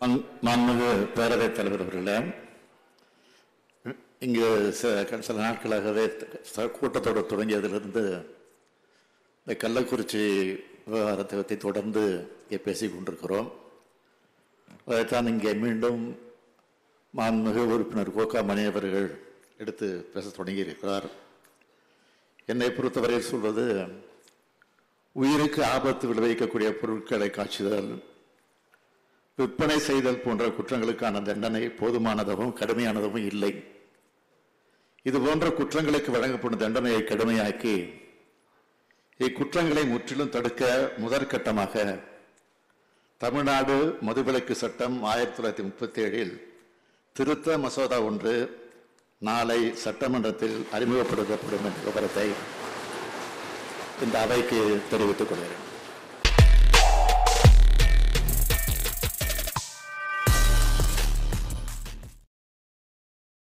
மாண்புமிகு பேரவைத் தலைவர் அவர்களே, இங்கு சில நாட்களாகவே கூட்டத்தொடர் தொடங்கியதிலிருந்து இந்த கள்ளக்குறிச்சி விவகாரத்தை பற்றி தொடர்ந்து பேசிக் கொண்டிருக்கிறோம். அதைத்தான் இங்கே மீண்டும் மாண்புமிகு உறுப்பினர் கோகா மணி அவர்கள் எடுத்து பேச தொடங்கியிருக்கிறார். என்னை பொறுத்தவரையில் சொல்வது, உயிருக்கு ஆபத்து விளைவிக்கக்கூடிய பொருட்களை காட்சிதல், விற்பனை செய்தல் போன்ற குற்றங்களுக்கான தண்டனை போதுமானதாகவும் கடுமையானதாகவும் இல்லை. இது போன்ற குற்றங்களுக்கு வழங்கப்படும் தண்டனையை கடுமையாக்கி இக்குற்றங்களை முற்றிலும் தடுக்க முதற்கட்டமாக தமிழ்நாடு மதுவிலக்கு சட்டம் 1937 திருத்த மசோதா ஒன்று நாளை சட்டமன்றத்தில் அறிமுகப்படுத்தப்படும் என்ற விவரத்தை இந்த அவைக்கு தெரிவித்துக் கொள்கிறேன்.